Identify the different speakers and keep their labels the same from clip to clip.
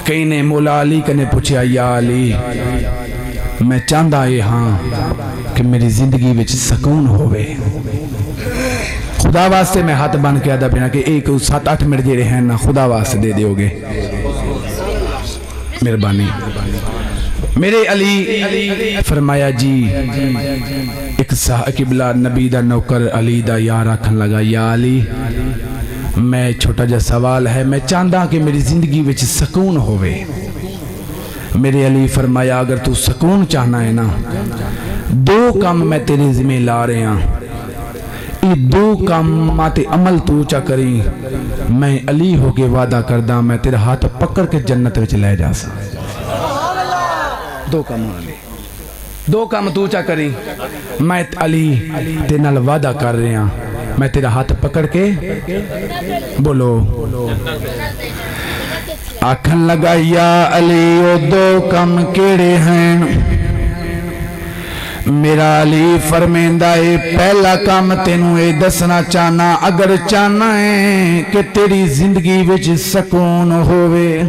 Speaker 1: کئی نے مولا علی کنے پوچھا یا علی میں چاہتا یہ ہاں کہ میری زندگی وچ سکون ہوئے خدا واسطے میں ہاتھ بن کے آدھا پینا کہ ایک 7-8 منٹ جیرے ہیں نا خدا واسطے دے دیو گے مہربانی میرے علی فرمایا جی ایک قبلہ نبی دا نوکر علی دا یار آکھن لگا یا علی میں چھوٹا جا سوال ہے میں چاہتا کہ میری زندگی وچ سکون ہوئے میرے علی فرمایا اگر تو سکون چاہنا ہے نا 2 کام میں تیرے ذمہ لا رہے ہیں یہ 2 کامات عمل تو چا کری میں علی ہو کے وعدہ کردہ میں تیرے ہاتھ پکڑ کے جنت وچ لے جا سا 2 کام علی 2 کام تو چا کری میں علی تیرے نال وعدہ کر رہے ہیں میں تیرا ہاتھ پکڑ کے بولو آکھن لگا یا علی وہ 2 کام کیڑے ہیں میرا علی فرمیندہ ہے پہلا کام تینوں اے دسنا چاہنا اگر چاہنا ہے کہ تیری زندگی وچ سکون ہوئے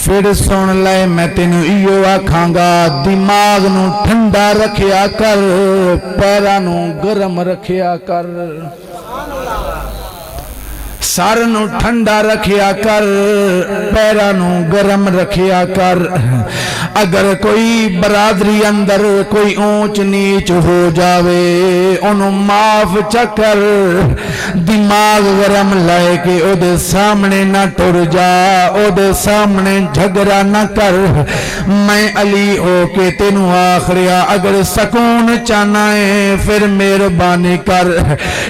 Speaker 1: پھر سن لائے میں تینوں ایو آکھاں گا دماغ نو ٹھنڈا رکھیا کر پیرانو گرم رکھیا کر سارنو ٹھنڈا رکھیا کر پیرانو گرم رکھیا کر اگر کوئی برادری اندر کوئی اونچ نیچ ہو جاوے انہوں معاف چکر دماغ گرم لائے کہ او دے سامنے نہ ٹر جا او دے سامنے جھگڑا نہ کر میں علی ہو کے تینوں آخریا اگر سکون چاہنا ہے پھر مہربانی کر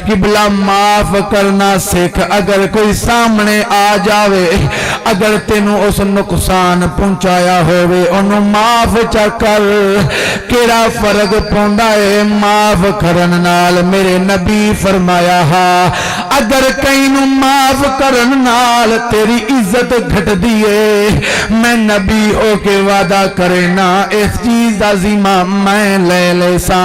Speaker 1: قبلہ معاف کرنا سکھ اگر کوئی سامنے آ جاوے اگر تینوں اس نقصان پہنچایا ہوئے انہوں معاف چکر کیڑا فرق پوندا ہے معاف کرن نال میرے نبی فرمایا ہاں اگر کہیں نو معاف کرن نال تیری عزت گھٹ دیئے میں نبی ہو کے وعدہ کرے نا اس چیز عظیمہ میں لے لے سا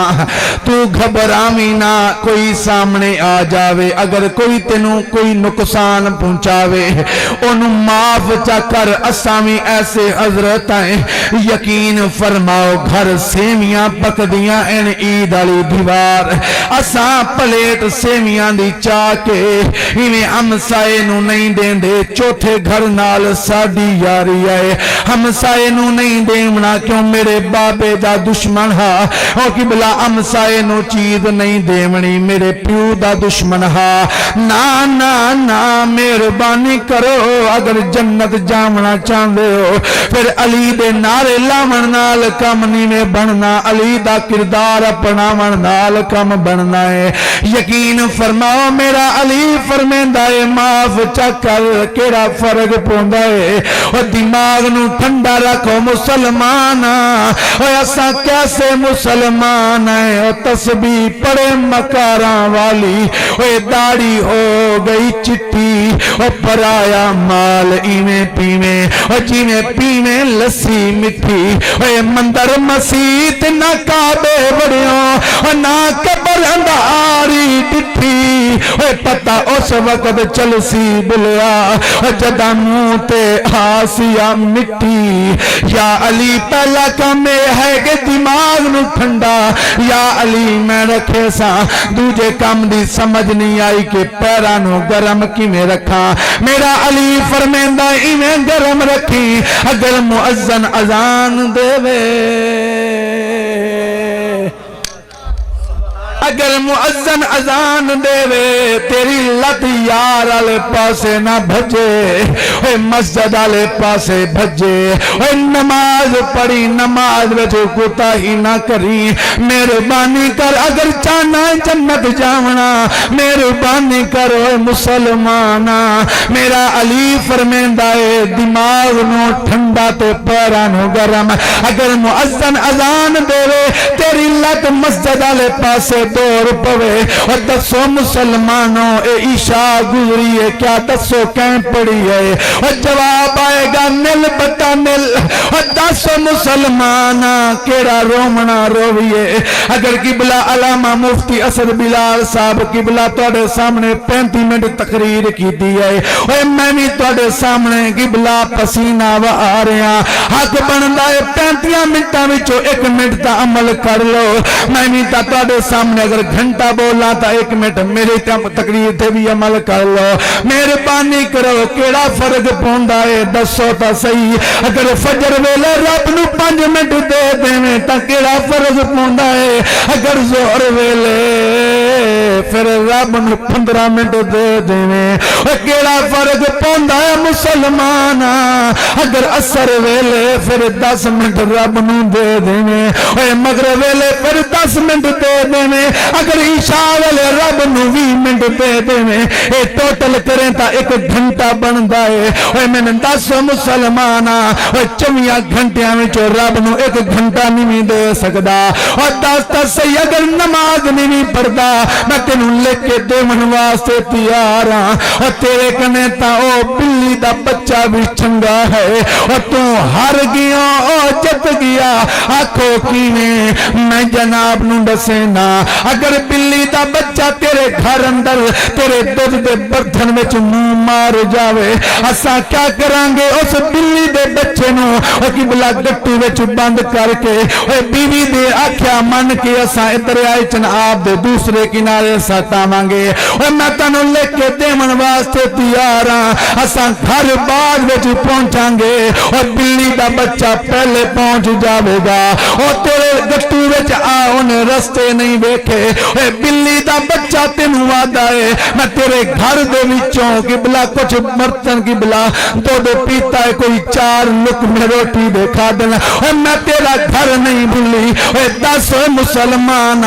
Speaker 1: تو گھبرامی نہ کوئی سامنے آ جاوے اگر کوئی تینوں کوئی نقصان پہنچاوے انہوں معاف چکر اسامی ایسے حضرت ہیں یقین فرماؤ گھر سیمیاں پک دیاں ان عید علی دیوار اساں پلیٹ سیمیاں دی چاہ کے انہیں ہمسائے نو نہیں دیں دے چوتھے گھر نال ساڑی یاری آئے ہمسائے نو نہیں دیمنا کیوں میرے بابے دا دشمن ہا اور قبلہ ہمسائے نو چیز نہیں دیمنی میرے پیو دا دشمن ہا نا نا نا مہربانی کرو اگر جنت جامنا چاندے ہو پھر علی دے نارے لامن نال کم نیویں بننا علی دا کردار اپنا من نال کم بننا ہے یقین فرماؤ میرا علی فرمیندہ ہے معاف چکر کیڑا فرق پوندا ہے اور دماغ نو ٹھنڈا رکھو مسلمان اور ایسا کیسے مسلمان ہے اور تسبیح پڑے مکاراں والی اور داڑھی ہو گئی چٹی اور پرایا مال ایویں پیویں اور جیویں پیویں لسی مٹھی اور مندر مسیت نہ کعبے بڑیوں اور نہ قبر انداری ڈٹھی اور پتہ اس وقت چلسی بلیا اور جدہ منہ تے آسیا مٹی یا علی پہلا کام ہے کہ دماغ نو ٹھنڈا یا علی میں رکھے سا دوجے کام دی سمجھ نہیں آئی کہ پیرانو گرم کی میں رکھا میرا علی فرمیندہ ایویں گرم رکھی اگر مؤذن اذان دے وے اگر مؤذن اذان دے وے تیری لت یار آلے پاسے نہ بھجے اوہ مسجد آلے پاسے بھجے اوہ نماز پڑھی نماز بیٹھو کتا ہی نہ کری مہربانی کر اگر چاہنا جنت جاونا مہربانی کرو مسلمانا میرا علی فرمیندہ ہے دماغ نو ٹھنڈا تے پیرانو گرم اگر مؤذن اذان دے وے تیری لت مسجد آلے پاسے توڑ پوے اور دسو مسلمانوں اے عشاء گزری ہے کیا دسو کہیں پڑی ہے اور جواب آئے گا نل بتا نل اور دسو مسلمانہ کیڑا رومنا رویے اگر قبلہ علامہ مفتی اسد بلال صاحب قبلہ توڑے سامنے 35 منٹ تقریر کی دیئے اور میں بھی توڑے سامنے قبلہ پسینہ و آ رہے ہیں حق بندہ 35 منٹاں وچوں 1 منٹ تا عمل کر لو میں بھی تا توڑے سامنے اگر گھنٹہ بولا تا 1 منٹ میرے تقریر تھے بھی عمل کر لو مہربانی کرو کیڑا فرق پوندا ہے دسو تا صحیح اگر فجر ویلے رب نو 5 منٹ دے دیویں تا کیڑا فرق پوندا ہے اگر ظہر ویلے پھر رب نو 15 منٹ دے دیویں کیڑا فرق پوندا ہے مسلمان اگر عصر ویلے پھر 10 منٹ رب نو دے دیویں مغرب ویلے پھر 10 منٹ دے دیویں اگر عشاء ویلے رب نو 20 منٹ دے دیویں اے ٹوٹل کریں تا 1 گھنٹہ بندا ہے میں نے 10 مسلمان 24 گھنٹیاں وچ رب نو 1 گھنٹہ نہیں دے سکدا اور 10 تا صحیح اگر نماز نہیں پڑھدا میں تینوں لکھ کے دیون واسطے تیار ہاں اور تیرے کنے تا او بلی دا بچہ بھی چنگا ہے اور تو ہر گیا او جت گیا آکھو کیویں میں جناب نو دسینا اگر بلی دا بچہ تیرے گھر اندر تیرے دودھ دے برتن وچ منہ مار جاوے اساں کیا کران گے اس بلی دے بچے نو او قبلہ گٹو وچ بند کر کے او بیوی دے آکھیا من کے اساں دریائے چناب دے دوسرے کنارے سٹاواں گے او میں تانوں لے کے دیون واسطے تیار ہاں اساں گھر بعد وچ پہنچاں گے اور بلی دا بچہ پہلے پہنچ جاوے گا اور تیرے گٹو وچ آن رستے نہیں ویکھے اے بلی دا بچہ تینوں وعدہ ہے میں تیرے گھر دے وچوں قبلہ کچھ برتن قبلہ دودھ پیتا ہے کوئی 4 لقمے روٹی دے کھا دینا اے میں تیرا گھر نہیں بھولی اے 10 مسلمان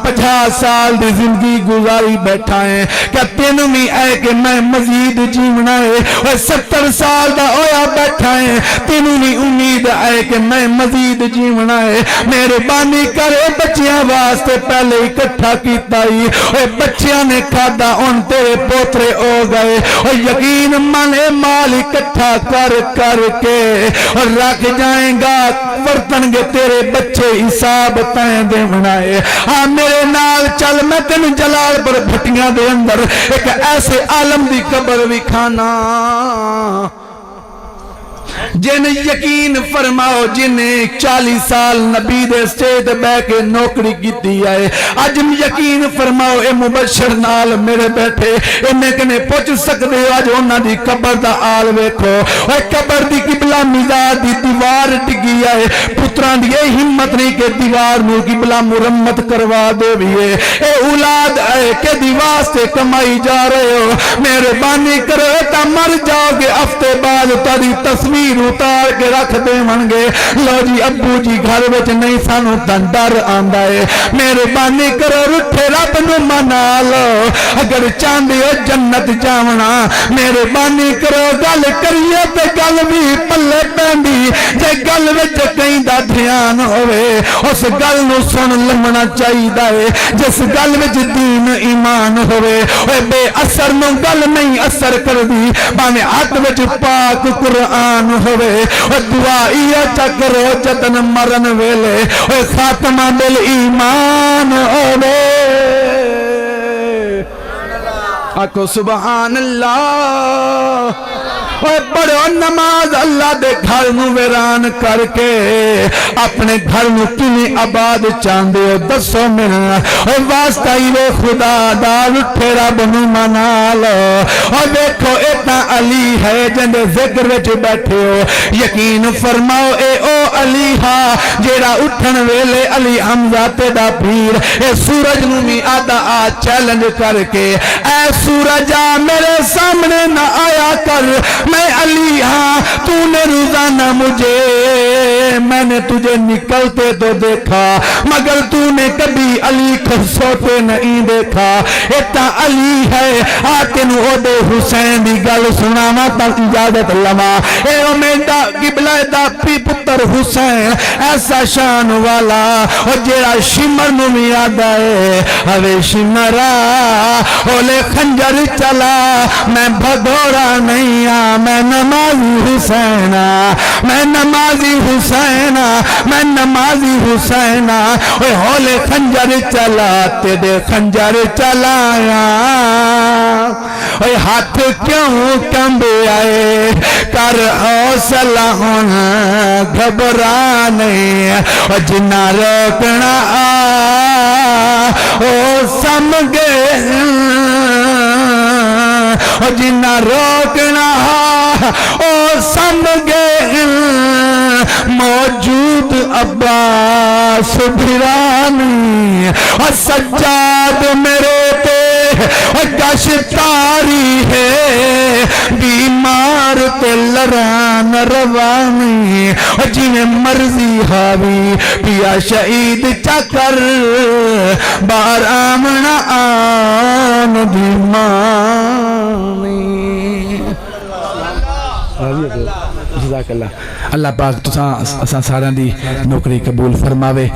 Speaker 1: 50 سال دی زندگی گزاری بیٹھا ہے کیا تینوں بھی اے کہ میں مزید جیونا ہے اے 70 سال دا ہویا بیٹھا ہے تینوں بھی امید ہے کہ میں مزید جیونا ہے مہربانی کرے بچیاں واسطے پہلے اکٹھا کیتا ہی اے بچیاں نے کھادا ان تیرے پوترے ہو گئے اور یقین مانے مال اکٹھا کر کر کے اور رکھ جائیں گا ورتن گے تیرے بچے حساب تائیں دے منائے ہاں میرے نال چل میں تین جلال پر بھٹیاں دے اندر ایک ایسے عالم دی قبر بھی کھانا جن یقین فرماؤ جنہیں 40 سال نبی دے سٹیج بے کے نوکری کیتی ہے اج یقین فرماؤ اے مبشر نال میرے بیٹھے انہیں کنے پوچھ سکتے ہو اج انہاں دی قبر دا آل ویکھو اے قبر دی قبلہ مزاد دی دیوار ڈگی ہے پتران دی ہمت نہیں کہ دیوار نو قبلہ مرمت کروا دے بھی ہے اے اولاد ہے کہ دیوار سے کمائی جا رہے ہو مہربانی کرو تا مر جاؤ گے ہفتے بعد تاری تصویر اتار کے رکھ دے منگے لو جی ابو جی گھر وچ نہیں سانو ڈر آندا ہے مہربانی کرو رٹھے رب نو منا لو اگر چاندے ہو جنت جاونا مہربانی کرو گل کریے تے گل بھی پلے پیندی جے گل وچ کہیں دا دھیان ہوئے اس گل نو سن لمنا چاہیدا ہے جس گل وچ دین ایمان ہوئے اے بے اثر نو گل نہیں اثر کر دی باویں ہاتھ وچ پاک قرآن ہوئے اور دعائی چکرو جتن مرن ویلے اور خاتمہ دل ایمان ہوئے آکو سبحان اللہ پڑھو نماز اللہ دے گھر نو ویران کر کے اپنے گھر نو کیویں آباد چاندے ہو دسو ملنا واسطہ ہی وہ خدا دال اٹھے رب نو منا لو اور دیکھو اتنا علی ہے جن دے ذکر وچ بیٹھے ہو یقین فرماؤ اے او علی ہاں جیڑا اٹھن ویلے علی حمزہ تے دا پیر اے سورج نو بھی آدھا چیلنج کر کے اے سورج آ میرے سامنے نہ آیا کر میں علی ہاں تو نے روزانہ مجھے میں نے تجھے نکلتے تو دیکھا مگر تو نے کبھی علی کو سوتے نہیں دیکھا اتنا علی ہے آتن او دے حسین دی گل سناما تک اجازت لما اے امیدہ قبلہ دا پی پتر حسین ایسا شان والا اور جیڑا شمر نمی آدھا ہے ہوے شمرا اولے خنجر چلا میں بھگوڑا نہیں میں نمازی حسینہ میں نمازی حسینہ میں نمازی حسینہ اوے ہولے خنجر چلا تیرے خنجر چلایا اوے ہاتھ کیوں کمبے آئے کر حوصلہ ہونا گھبرا نہیں اور جنہ روکنا او سمگے اور جنہ روکنا او سمگے موجود عباس بھرانی اور سجاد میرے پہ گشتاری ہے بیمار تے لران روانی اور جنہیں مرضی حاوی پیا شہید چکر بار آمنا آن دیمانی جزاک اللہ اللہ پاک تساں سارا دی نوکری قبول فرماوے